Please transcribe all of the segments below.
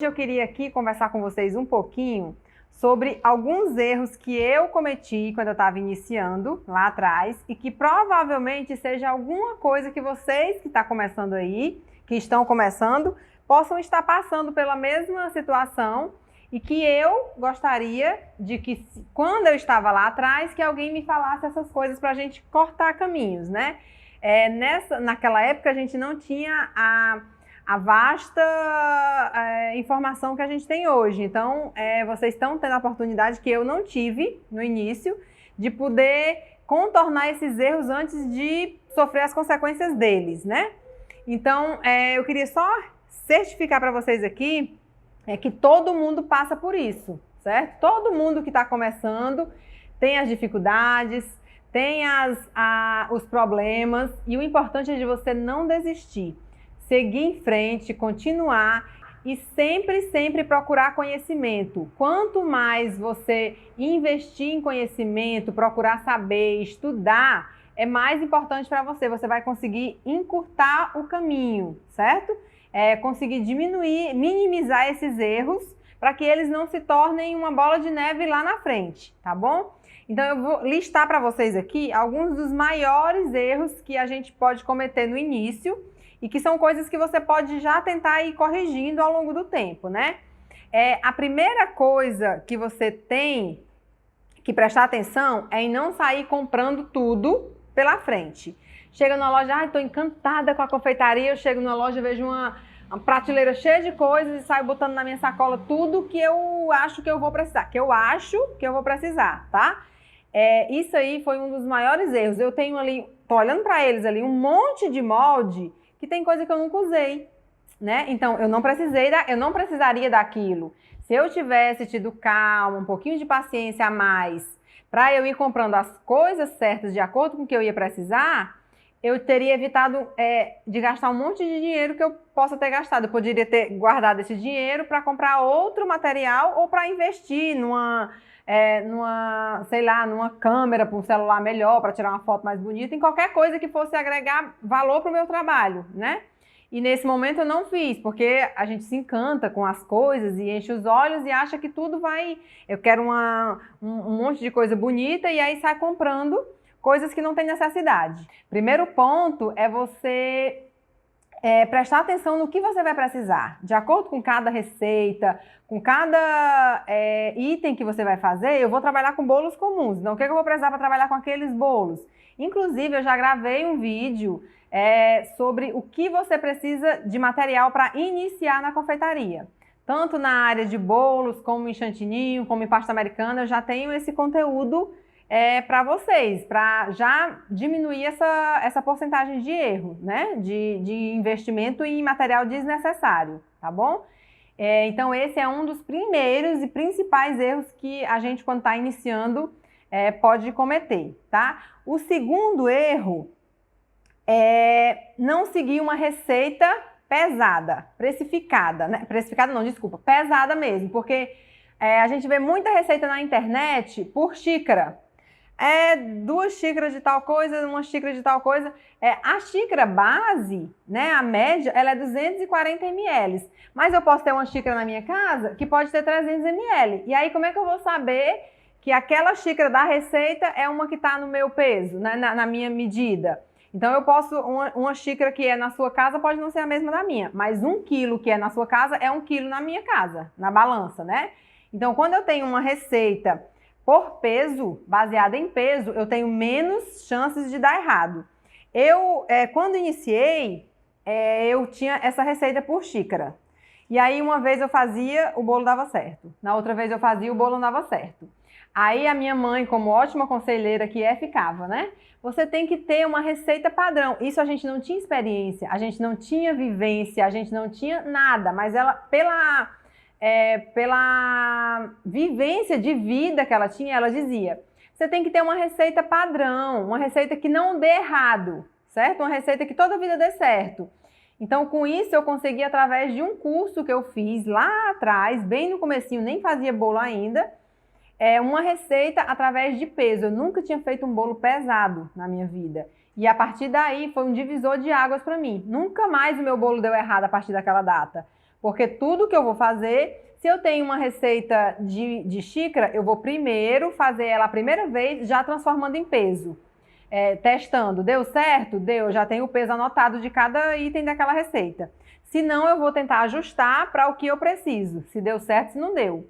Eu queria aqui conversar com vocês um pouquinho sobre alguns erros que eu cometi quando eu estava iniciando lá atrás e que provavelmente seja alguma coisa que vocês que estão começando aí, que estão começando, possam estar passando pela mesma situação e que eu gostaria de que, quando eu estava lá atrás, que alguém me falasse essas coisas para a gente cortar caminhos, né? Naquela época a gente não tinha a vasta informação que a gente tem hoje. Então, vocês estão tendo a oportunidade que eu não tive no início, de poder contornar esses erros antes de sofrer as consequências deles, né? Então, eu queria só certificar para vocês aqui que todo mundo passa por isso, certo? Todo mundo que está começando tem as dificuldades, tem os problemas, e o importante é de você não desistir. Seguir em frente, continuar e sempre procurar conhecimento. Quanto mais você investir em conhecimento, procurar saber, estudar, é mais importante para você. Você vai conseguir encurtar o caminho, certo? Conseguir diminuir, minimizar esses erros para que eles não se tornem uma bola de neve lá na frente, tá bom? Então eu vou listar para vocês aqui alguns dos maiores erros que a gente pode cometer no início, e que são coisas que você pode já tentar ir corrigindo ao longo do tempo, né? A primeira coisa que você tem que prestar atenção é em não sair comprando tudo pela frente. Chega numa loja, estou encantada com a confeitaria, eu chego numa loja, vejo uma prateleira cheia de coisas e saio botando na minha sacola tudo que eu acho que eu vou precisar, tá? Isso aí foi um dos maiores erros. Eu tenho ali, tô olhando para eles ali, um monte de molde que tem coisa que eu nunca usei, né? Então, eu não precisaria daquilo. Se eu tivesse tido calma, um pouquinho de paciência a mais, para eu ir comprando as coisas certas de acordo com o que eu ia precisar, eu teria evitado de gastar um monte de dinheiro que eu possa ter gastado. Eu poderia ter guardado esse dinheiro para comprar outro material ou para investir sei lá, numa câmera para um celular melhor, para tirar uma foto mais bonita, em qualquer coisa que fosse agregar valor para o meu trabalho, né? E nesse momento eu não fiz, porque a gente se encanta com as coisas e enche os olhos e acha que tudo vai... Eu quero um monte de coisa bonita e aí sai comprando coisas que não tem necessidade. Primeiro ponto é você prestar atenção no que você vai precisar. De acordo com cada receita, com cada item que você vai fazer, eu vou trabalhar com bolos comuns. Então, o que eu vou precisar para trabalhar com aqueles bolos? Inclusive, eu já gravei um vídeo sobre o que você precisa de material para iniciar na confeitaria. Tanto na área de bolos, como em chantininho, como em pasta americana, eu já tenho esse conteúdo para vocês, para já diminuir essa porcentagem de erro, né? De investimento em material desnecessário, tá bom? Então, esse é um dos primeiros e principais erros que a gente, quando está iniciando, pode cometer, tá? O segundo erro é não seguir uma receita pesada, precificada, né? Precificada não, desculpa, pesada mesmo, porque a gente vê muita receita na internet por xícara. 2 xícaras de tal coisa, 1 xícara de tal coisa. A xícara base, né, a média, ela é 240 ml. Mas eu posso ter uma xícara na minha casa que pode ter 300 ml. E aí, como é que eu vou saber que aquela xícara da receita é uma que está no meu peso, né, na minha medida? Então, eu posso, uma xícara que é na sua casa pode não ser a mesma da minha, mas 1 quilo que é na sua casa é 1 quilo na minha casa, na balança, né? Então, quando eu tenho uma receita por peso, baseada em peso, eu tenho menos chances de dar errado. Quando iniciei, eu tinha essa receita por xícara. E aí, uma vez eu fazia, o bolo dava certo. Na outra vez eu fazia, o bolo não dava certo. Aí a minha mãe, como ótima conselheira que ficava, né? Você tem que ter uma receita padrão. Isso a gente não tinha experiência, a gente não tinha vivência, a gente não tinha nada. Mas ela, pela vivência de vida que ela tinha, ela dizia: você tem que ter uma receita padrão, uma receita que não dê errado, certo? Uma receita que toda vida dê certo. Então, com isso, eu consegui, através de um curso que eu fiz lá atrás, bem no comecinho, nem fazia bolo ainda, uma receita através de peso. Eu nunca tinha feito um bolo pesado na minha vida. E a partir daí, foi um divisor de águas para mim. Nunca mais o meu bolo deu errado a partir daquela data. Porque tudo que eu vou fazer, se eu tenho uma receita de xícara, eu vou primeiro fazer ela a primeira vez, já transformando em peso. Testando, deu certo? Deu, já tenho o peso anotado de cada item daquela receita. Se não, eu vou tentar ajustar para o que eu preciso, se deu certo, se não deu.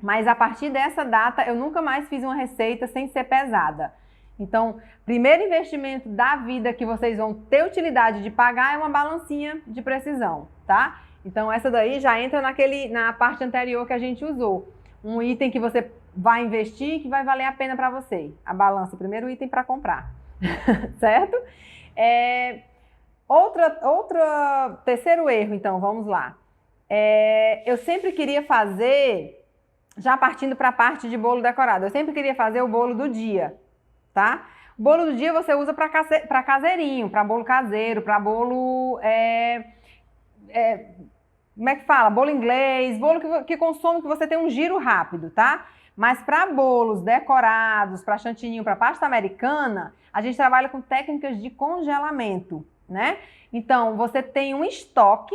Mas a partir dessa data, eu nunca mais fiz uma receita sem ser pesada. Então, primeiro investimento da vida que vocês vão ter utilidade de pagar é uma balancinha de precisão, tá? Então, essa daí já entra na parte anterior que a gente usou. Um item que você vai investir que vai valer a pena para você. A balança, o primeiro item para comprar, certo? Terceiro erro, então, vamos lá. Eu sempre queria fazer, já partindo para a parte de bolo decorado, eu sempre queria fazer o bolo do dia, tá? O bolo do dia você usa para caseirinho, para bolo caseiro, para bolo, como é que fala? Bolo inglês, bolo que consome, que você tem um giro rápido, tá? Mas para bolos decorados, para chantininho, para pasta americana, a gente trabalha com técnicas de congelamento, né? Então, você tem um estoque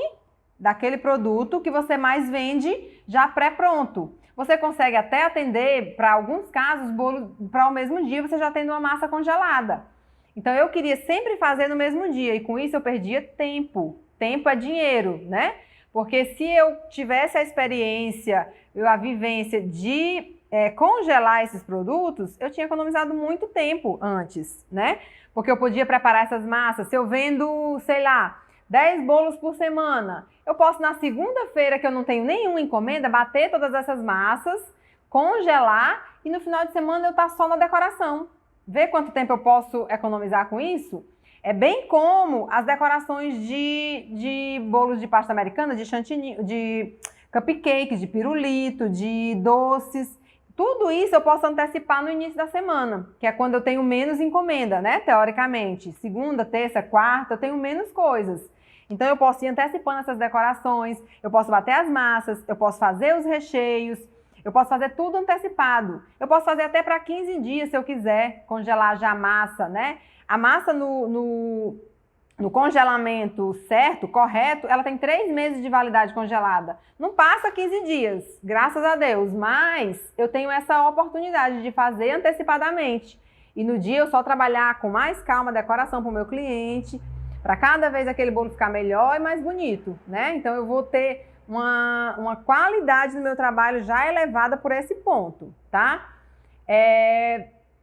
daquele produto que você mais vende já pré-pronto. Você consegue até atender, para alguns casos, bolo para o mesmo dia, você já tendo uma massa congelada. Então, eu queria sempre fazer no mesmo dia e com isso eu perdia tempo. Tempo é dinheiro, né? Porque se eu tivesse a experiência, a vivência de congelar esses produtos, eu tinha economizado muito tempo antes, né? Porque eu podia preparar essas massas. Se eu vendo, sei lá, 10 bolos por semana, eu posso na segunda-feira, que eu não tenho nenhuma encomenda, bater todas essas massas, congelar e no final de semana eu estar só na decoração. Vê quanto tempo eu posso economizar com isso? É bem como as decorações de bolos de pasta americana, de chantilly, de cupcakes, de pirulito, de doces. Tudo isso eu posso antecipar no início da semana, que é quando eu tenho menos encomenda, né? Teoricamente. Segunda, terça, quarta, eu tenho menos coisas. Então eu posso ir antecipando essas decorações, eu posso bater as massas, eu posso fazer os recheios, eu posso fazer tudo antecipado. Eu posso fazer até para 15 dias, se eu quiser, congelar já a massa, né? A massa no congelamento certo, correto, ela tem 3 meses de validade congelada. Não passa 15 dias, graças a Deus, mas eu tenho essa oportunidade de fazer antecipadamente. E no dia eu só trabalhar com mais calma a decoração para o meu cliente, para cada vez aquele bolo ficar melhor e mais bonito, né? Então eu vou ter uma qualidade no meu trabalho já elevada por esse ponto, tá?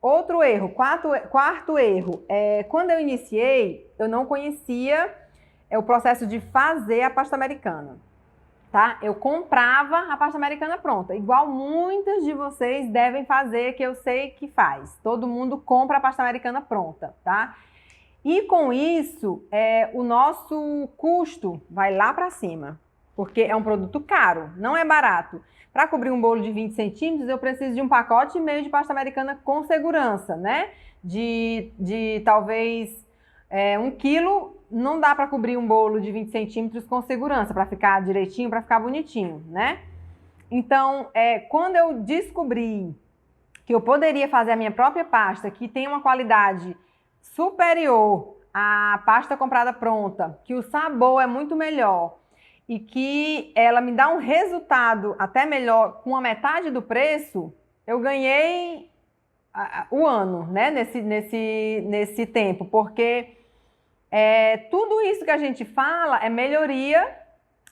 Outro erro, quarto erro, quando eu iniciei, eu não conhecia o processo de fazer a pasta americana, tá? Eu comprava a pasta americana pronta, igual muitas de vocês devem fazer, que eu sei que faz. Todo mundo compra a pasta americana pronta, tá? E com isso, o nosso custo vai lá para cima, porque é um produto caro, não é barato. Para cobrir um bolo de 20 centímetros, eu preciso de um pacote e meio de pasta americana com segurança, né? De talvez 1 quilo, não dá para cobrir um bolo de 20 centímetros com segurança, para ficar direitinho, para ficar bonitinho, né? Então, quando eu descobri que eu poderia fazer a minha própria pasta, que tem uma qualidade superior à pasta comprada pronta, que o sabor é muito melhor, e que ela me dá um resultado até melhor com a metade do preço, eu ganhei o ano, né, nesse tempo, porque tudo isso que a gente fala é melhoria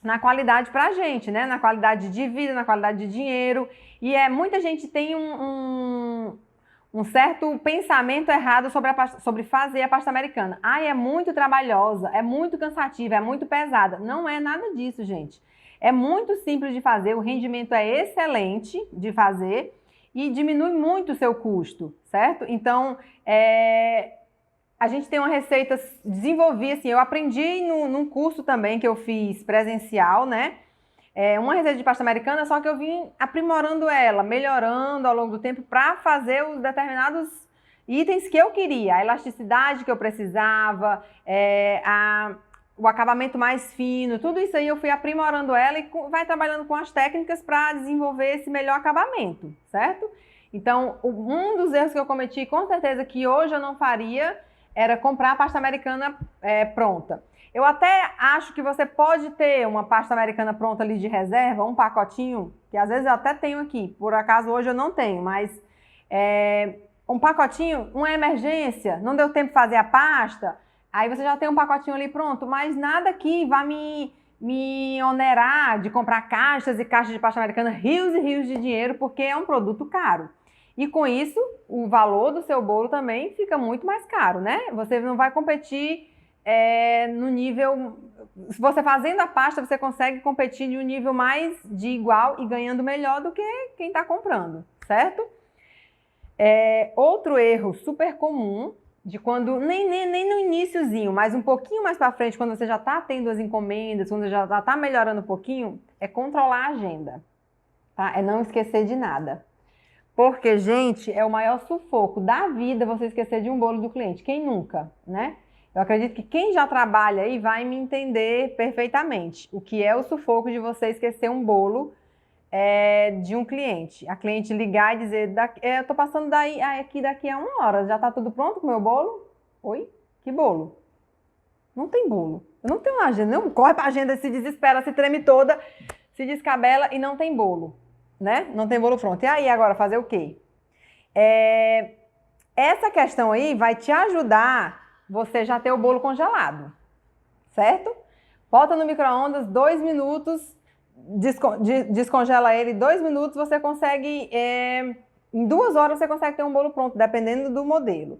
na qualidade pra gente, né, na qualidade de vida, na qualidade de dinheiro, e muita gente tem um certo pensamento errado sobre fazer a pasta americana. É muito trabalhosa, é muito cansativa, é muito pesada. Não é nada disso, gente. É muito simples de fazer, o rendimento é excelente de fazer e diminui muito o seu custo, certo? Então, a gente tem uma receita, desenvolvi assim, eu aprendi num curso também que eu fiz presencial, né? Uma receita de pasta americana, só que eu vim aprimorando ela, melhorando ao longo do tempo para fazer os determinados itens que eu queria, a elasticidade que eu precisava, o acabamento mais fino, tudo isso aí eu fui aprimorando ela e vai trabalhando com as técnicas para desenvolver esse melhor acabamento, certo? Então, um dos erros que eu cometi, com certeza que hoje eu não faria, era comprar a pasta americana pronta. Eu até acho que você pode ter uma pasta americana pronta ali de reserva, um pacotinho, que às vezes eu até tenho aqui, por acaso hoje eu não tenho, mas um pacotinho, uma emergência, não deu tempo de fazer a pasta, aí você já tem um pacotinho ali pronto, mas nada que vá me onerar de comprar caixas e caixas de pasta americana, rios e rios de dinheiro, porque é um produto caro. E com isso, o valor do seu bolo também fica muito mais caro, né? Você não vai competir no nível... Se você fazendo a pasta, você consegue competir de um nível mais de igual e ganhando melhor do que quem está comprando, certo? Outro erro super comum, de quando, nem no iniciozinho, mas um pouquinho mais para frente, quando você já está tendo as encomendas, quando já está melhorando um pouquinho, é controlar a agenda, tá? É não esquecer de nada. Porque, gente, é o maior sufoco da vida você esquecer de um bolo do cliente. Quem nunca, né? Eu acredito que quem já trabalha aí vai me entender perfeitamente o que é o sufoco de você esquecer um bolo de um cliente. A cliente ligar e dizer, eu tô passando aqui daqui a 1 hora, já tá tudo pronto com o meu bolo? Oi? Que bolo? Não tem bolo. Eu não tenho uma agenda, não corre pra agenda, se desespera, se treme toda, se descabela e não tem bolo, né? Não tem bolo pronto. E aí, agora, fazer o quê? Essa questão aí vai te ajudar você já ter o bolo congelado, certo? Bota no micro-ondas 2 minutos, descongela ele 2 minutos, você consegue, em 2 horas você consegue ter um bolo pronto, dependendo do modelo,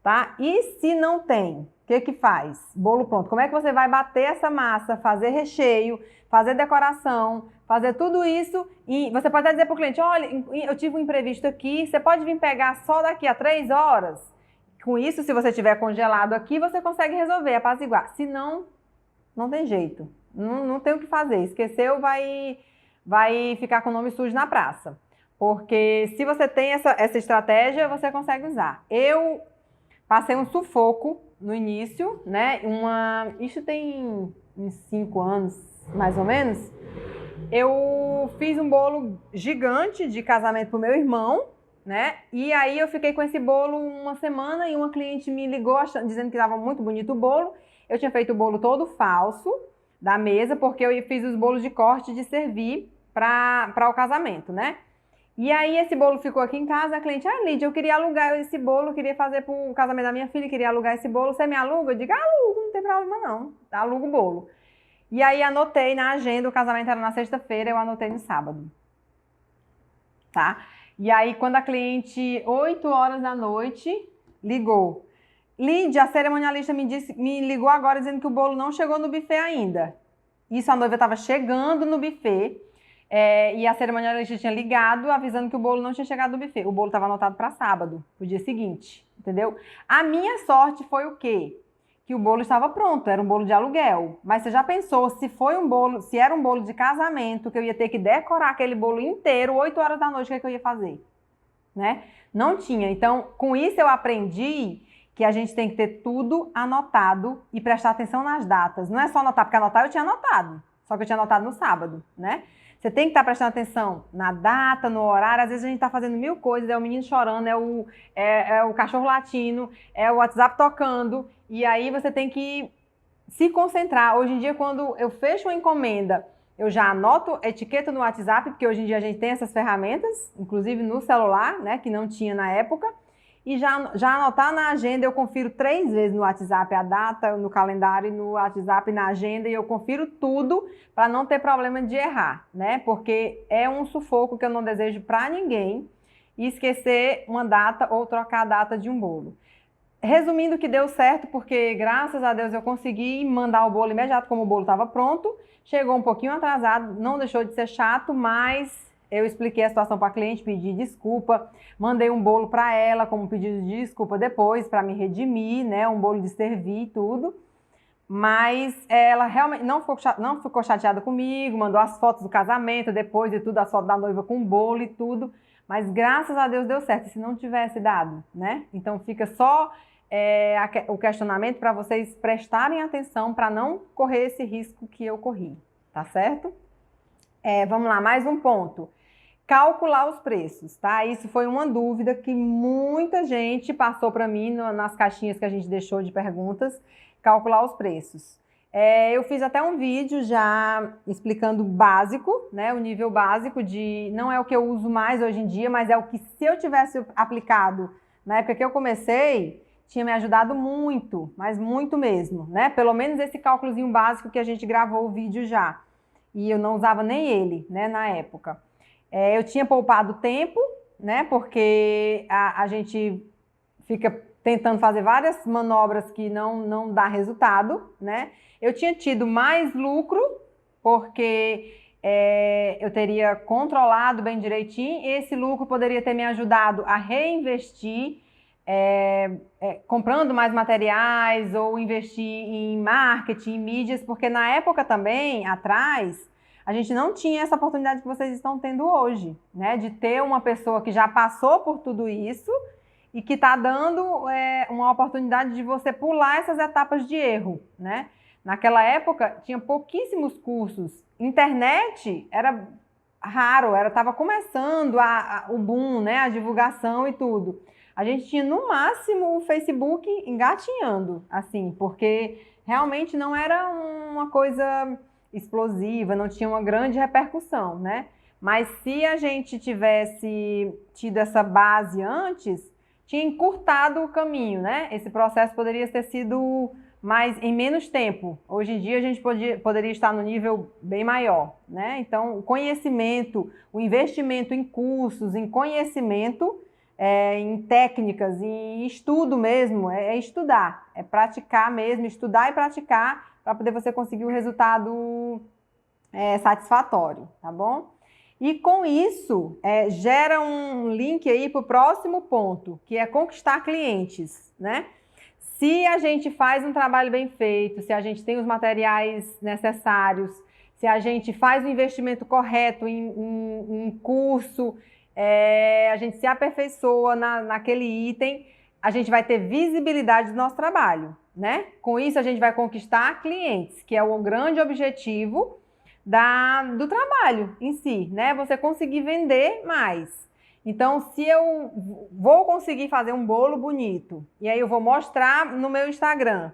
tá? E se não tem, o que que faz? Bolo pronto. Como é que você vai bater essa massa, fazer recheio, fazer decoração, fazer tudo isso e você pode até dizer para o cliente, olha, eu tive um imprevisto aqui, você pode vir pegar só daqui a 3 horas? Com isso, se você tiver congelado aqui, você consegue resolver, apaziguar. Se não, não tem jeito. Não tem o que fazer. Esqueceu, vai ficar com o nome sujo na praça. Porque se você tem essa estratégia, você consegue usar. Eu passei um sufoco no início, né? Isso tem uns 5 anos, mais ou menos. Eu fiz um bolo gigante de casamento pro meu irmão, né? E aí eu fiquei com esse bolo 1 semana e uma cliente me ligou dizendo que estava muito bonito o bolo. Eu tinha feito o bolo todo falso da mesa, porque eu fiz os bolos de corte de servir para o casamento, né? E aí esse bolo ficou aqui em casa, a cliente, Lídia, eu queria alugar esse bolo, queria fazer para o casamento da minha filha, queria alugar esse bolo, você me aluga? Eu digo, alugo, não tem problema não, alugo o bolo. E aí anotei na agenda, o casamento era na sexta-feira, eu anotei no sábado, tá? E aí quando a cliente, 8 horas da noite, ligou, Lídia, a cerimonialista me ligou agora dizendo que o bolo não chegou no buffet ainda. Isso, a noiva estava chegando no buffet e a cerimonialista tinha ligado avisando que o bolo não tinha chegado no buffet. O bolo estava anotado para sábado, o dia seguinte, entendeu? A minha sorte foi o quê? Que o bolo estava pronto, era um bolo de aluguel. Mas você já pensou, se era um bolo de casamento, que eu ia ter que decorar aquele bolo inteiro, 8 horas da noite, o que eu ia fazer? Né? Não tinha. Então, com isso eu aprendi que a gente tem que ter tudo anotado e prestar atenção nas datas. Não é só anotar, porque anotar eu tinha anotado, só que eu tinha anotado no sábado, né? Você tem que estar prestando atenção na data, no horário. Às vezes a gente está fazendo 1000 coisas, é o menino chorando, é o cachorro latindo, é o WhatsApp tocando, e aí você tem que se concentrar. Hoje em dia, quando eu fecho uma encomenda, eu já anoto etiqueta no WhatsApp, porque hoje em dia a gente tem essas ferramentas, inclusive no celular, né, que não tinha na época. E já anotar na agenda, eu confiro 3 vezes no WhatsApp a data, no calendário, no WhatsApp, na agenda, e eu confiro tudo para não ter problema de errar, né? Porque é um sufoco que eu não desejo para ninguém esquecer uma data ou trocar a data de um bolo. Resumindo, que deu certo, porque graças a Deus eu consegui mandar o bolo imediato, como o bolo estava pronto. Chegou um pouquinho atrasado, não deixou de ser chato, mas eu expliquei a situação para a cliente, pedi desculpa, mandei um bolo para ela como pedido de desculpa depois, para me redimir, né? Um bolo de servir e tudo. Mas ela realmente não ficou chateada comigo, mandou as fotos do casamento depois e tudo, as fotos da noiva com o bolo e tudo. Mas graças a Deus deu certo, se não tivesse dado, né? Então fica só o questionamento para vocês prestarem atenção para não correr esse risco que eu corri, tá certo? Vamos lá, mais um ponto. Calcular os preços, tá? Isso foi uma dúvida que muita gente passou para mim nas caixinhas que a gente deixou de perguntas, calcular os preços. Eu fiz até um vídeo já explicando o básico, né? O nível básico de... Não é o que eu uso mais hoje em dia, mas é o que se eu tivesse aplicado na época que eu comecei, tinha me ajudado muito, mas muito mesmo, né? Pelo menos esse cálculozinho básico que a gente gravou o vídeo já. E eu não usava nem ele, né, na época. Eu tinha poupado tempo, né? Porque a gente fica tentando fazer várias manobras que não dá resultado, né? Eu tinha tido mais lucro, porque eu teria controlado bem direitinho, e esse lucro poderia ter me ajudado a reinvestir, comprando mais materiais ou investir em marketing, em mídias, porque na época também, atrás, a gente não tinha essa oportunidade que vocês estão tendo hoje, né? De ter uma pessoa que já passou por tudo isso e que está dando uma oportunidade de você pular essas etapas de erro, né? Naquela época, tinha pouquíssimos cursos. Internet era raro, estava começando o boom, né? A divulgação e tudo. A gente tinha, no máximo, o Facebook engatinhando, assim, porque realmente não era uma coisa explosiva, não tinha uma grande repercussão, né? Mas se a gente tivesse tido essa base antes, tinha encurtado o caminho, né? Esse processo poderia ter sido em menos tempo. Hoje em dia a gente poderia estar no nível bem maior, né? Então, o conhecimento, o investimento em cursos, em conhecimento, em técnicas, em estudo mesmo, estudar, é praticar mesmo, estudar e praticar para poder você conseguir o resultado satisfatório, tá bom? E com isso, gera um link aí para o próximo ponto, que é conquistar clientes, né? Se a gente faz um trabalho bem feito, se a gente tem os materiais necessários, se a gente faz o investimento correto em curso, a gente se aperfeiçoa naquele item, a gente vai ter visibilidade do nosso trabalho, né? Com isso, a gente vai conquistar clientes, que é o grande objetivo do trabalho em si, né? Você conseguir vender mais. Então, se eu vou conseguir fazer um bolo bonito, e aí eu vou mostrar no meu Instagram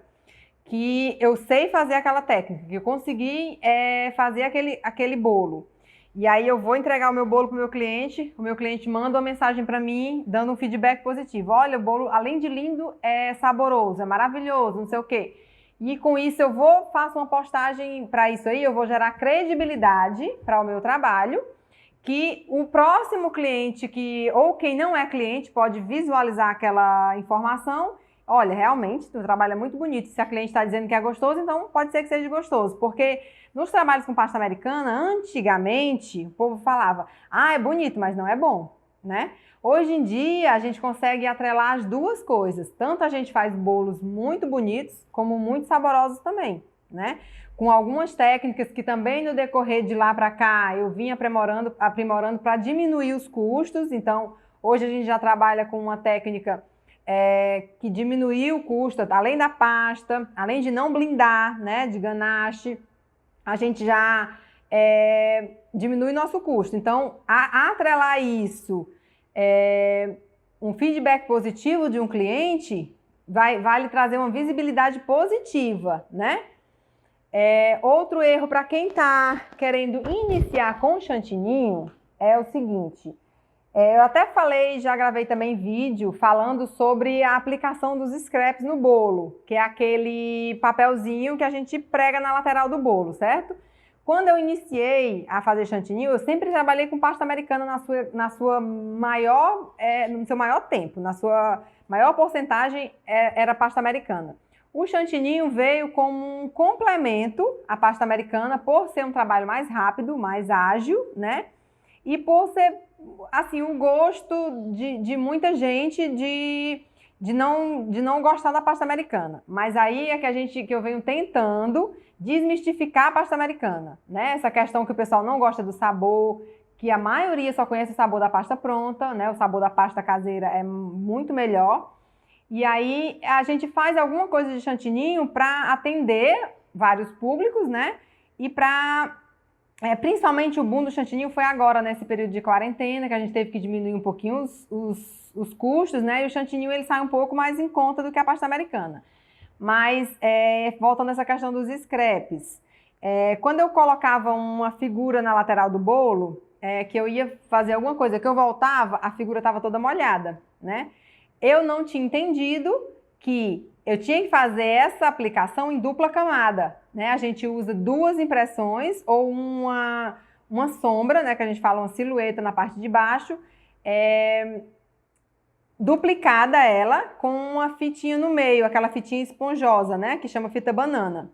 que eu sei fazer aquela técnica, que eu consegui fazer aquele bolo. E aí eu vou entregar o meu bolo para o meu cliente manda uma mensagem para mim, dando um feedback positivo. Olha, o bolo, além de lindo, é saboroso, é maravilhoso, não sei o quê. E com isso faço uma postagem para isso aí, eu vou gerar credibilidade para o meu trabalho, que o próximo cliente, ou quem não é cliente, pode visualizar aquela informação. Olha, realmente, o trabalho é muito bonito. Se a cliente está dizendo que é gostoso, então pode ser que seja gostoso. Porque nos trabalhos com pasta americana, antigamente, o povo falava, é bonito, mas não é bom, né? Hoje em dia, a gente consegue atrelar as duas coisas. Tanto a gente faz bolos muito bonitos, como muito saborosos também, né? Com algumas técnicas que também no decorrer de lá para cá eu vim aprimorando para diminuir os custos. Então, hoje a gente já trabalha com uma técnica que diminuiu o custo, além da pasta, além de não blindar, né, de ganache, a gente já diminui nosso custo. Então, atrelar isso, um feedback positivo de um cliente, vai lhe trazer uma visibilidade positiva, né? Outro erro para quem está querendo iniciar com chantininho é o seguinte, eu até falei, já gravei também vídeo falando sobre a aplicação dos scraps no bolo, que é aquele papelzinho que a gente prega na lateral do bolo, certo? Quando eu iniciei a fazer chantininho, eu sempre trabalhei com pasta americana no seu maior tempo, na sua maior porcentagem era pasta americana. O chantininho veio como um complemento à pasta americana por ser um trabalho mais rápido, mais ágil, né? E por ser, assim, o gosto de muita gente de não gostar da pasta americana. Mas aí é que eu venho tentando desmistificar a pasta americana, né? Essa questão que o pessoal não gosta do sabor, que a maioria só conhece o sabor da pasta pronta, né? O sabor da pasta caseira é muito melhor. E aí a gente faz alguma coisa de chantininho para atender vários públicos, né? E para... principalmente o boom do chantininho foi agora, nesse período de quarentena, que a gente teve que diminuir um pouquinho os custos, né? E o chantininho ele sai um pouco mais em conta do que a pasta americana. Mas, voltando a essa questão dos scraps, quando eu colocava uma figura na lateral do bolo, que eu ia fazer alguma coisa, que eu voltava, a figura estava toda molhada, né? Eu não tinha entendido que eu tinha que fazer essa aplicação em dupla camada, né? A gente usa 2 impressões ou uma sombra, né? Que a gente fala uma silhueta na parte de baixo, duplicada ela com uma fitinha no meio, aquela fitinha esponjosa, né? Que chama fita banana.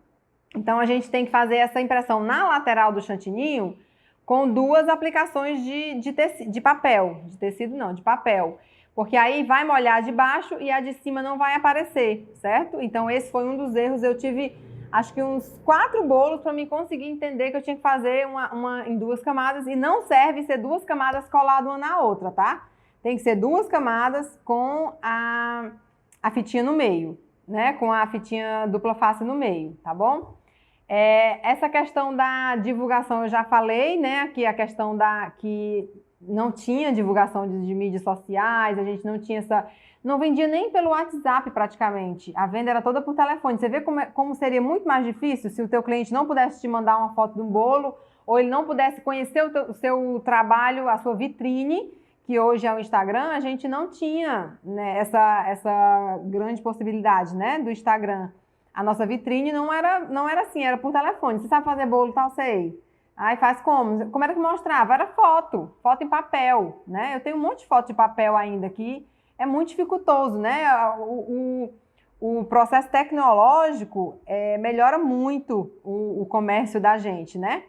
Então, a gente tem que fazer essa impressão na lateral do chantininho com 2 aplicações de papel. De tecido não, de papel. Porque aí vai molhar de baixo e a de cima não vai aparecer, certo? Então, esse foi um dos erros. Eu tive, acho que uns 4 bolos para me conseguir entender que eu tinha que fazer uma em 2 camadas. E não serve ser 2 camadas coladas uma na outra, tá? Tem que ser 2 camadas com a fitinha no meio, né? Com a fitinha dupla face no meio, tá bom? Essa questão da divulgação eu já falei, né? Aqui a questão que não tinha divulgação de mídias sociais, a gente não tinha não vendia nem pelo WhatsApp praticamente, a venda era toda por telefone. Você vê como seria muito mais difícil se o teu cliente não pudesse te mandar uma foto de um bolo, ou ele não pudesse conhecer o seu trabalho, a sua vitrine, que hoje é o Instagram. A gente não tinha, né, essa grande possibilidade, né, do Instagram. A nossa vitrine não era assim, era por telefone. Você sabe fazer bolo, tal, sei. Aí faz como? Como era que mostrava? Era foto em papel, né? Eu tenho um monte de foto de papel ainda aqui. É muito dificultoso, né? O processo tecnológico melhora muito o comércio da gente, né?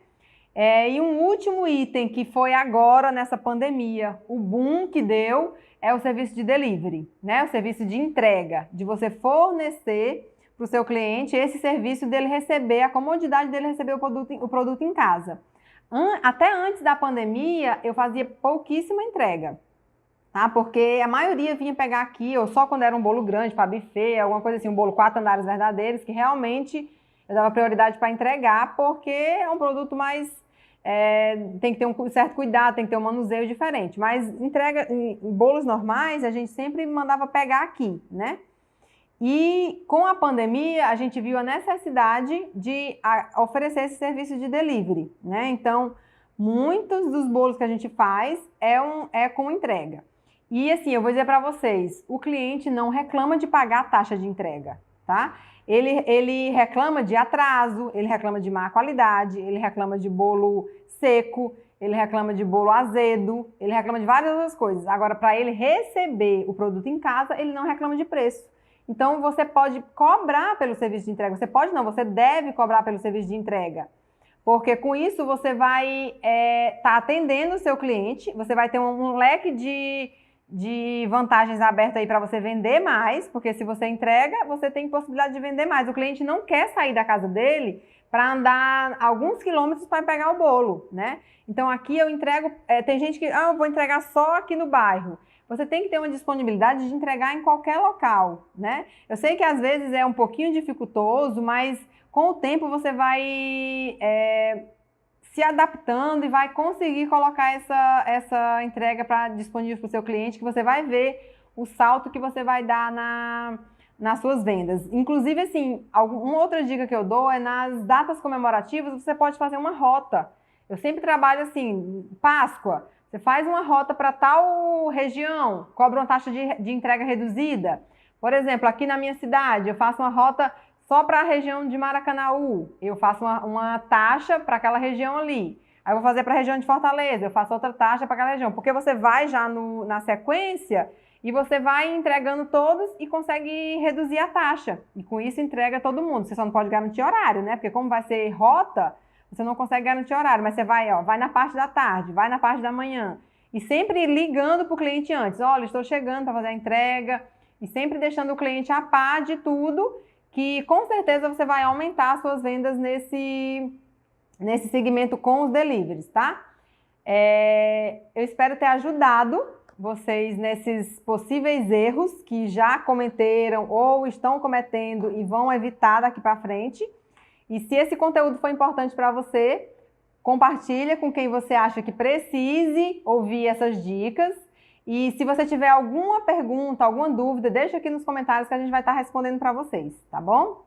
E um último item que foi agora nessa pandemia, o boom que deu é o serviço de delivery, né? O serviço de entrega, de você fornecer para o seu cliente esse serviço dele receber, a comodidade dele receber o produto em casa. Até antes da pandemia, eu fazia pouquíssima entrega, tá? Porque a maioria vinha pegar aqui, ou só quando era um bolo grande, para buffet, alguma coisa assim, um bolo 4 andares verdadeiros, que realmente eu dava prioridade para entregar, porque é um produto mais... tem que ter um certo cuidado, tem que ter um manuseio diferente. Mas entrega em bolos normais, a gente sempre mandava pegar aqui, né? E com a pandemia, a gente viu a necessidade de oferecer esse serviço de delivery, né? Então, muitos dos bolos que a gente faz é com entrega. E assim, eu vou dizer para vocês, o cliente não reclama de pagar a taxa de entrega, tá? Ele reclama de atraso, ele reclama de má qualidade, ele reclama de bolo seco, ele reclama de bolo azedo, ele reclama de várias outras coisas. Agora, para ele receber o produto em casa, ele não reclama de preço. Então, você pode cobrar pelo serviço de entrega. Você pode não, você deve cobrar pelo serviço de entrega. Porque com isso você vai estar atendendo o seu cliente, você vai ter um leque de vantagens aberto aí para você vender mais, porque se você entrega, você tem possibilidade de vender mais. O cliente não quer sair da casa dele para andar alguns quilômetros para pegar o bolo, né? Então, aqui eu entrego... tem gente que, eu vou entregar só aqui no bairro. Você tem que ter uma disponibilidade de entregar em qualquer local, né? Eu sei que às vezes é um pouquinho dificultoso, mas com o tempo você vai se adaptando e vai conseguir colocar essa entrega disponível para o seu cliente, que você vai ver o salto que você vai dar nas suas vendas. Inclusive, assim, uma outra dica que eu dou é nas datas comemorativas, você pode fazer uma rota. Eu sempre trabalho assim, Páscoa. Você faz uma rota para tal região, cobra uma taxa de entrega reduzida. Por exemplo, aqui na minha cidade, eu faço uma rota só para a região de Maracanaú. Eu faço uma taxa para aquela região ali. Aí eu vou fazer para a região de Fortaleza, eu faço outra taxa para aquela região. Porque você vai já na sequência e você vai entregando todos e consegue reduzir a taxa. E com isso entrega todo mundo. Você só não pode garantir horário, né? Porque como vai ser rota... Você não consegue garantir horário, mas você vai na parte da tarde, vai na parte da manhã. E sempre ligando para o cliente antes. Olha, estou chegando para fazer a entrega. E sempre deixando o cliente a par de tudo, que com certeza você vai aumentar as suas vendas nesse segmento com os deliveries, tá? Eu espero ter ajudado vocês nesses possíveis erros que já cometeram ou estão cometendo e vão evitar daqui para frente. E se esse conteúdo foi importante para você, compartilha com quem você acha que precise ouvir essas dicas. E se você tiver alguma pergunta, alguma dúvida, deixa aqui nos comentários que a gente vai estar respondendo para vocês, tá bom?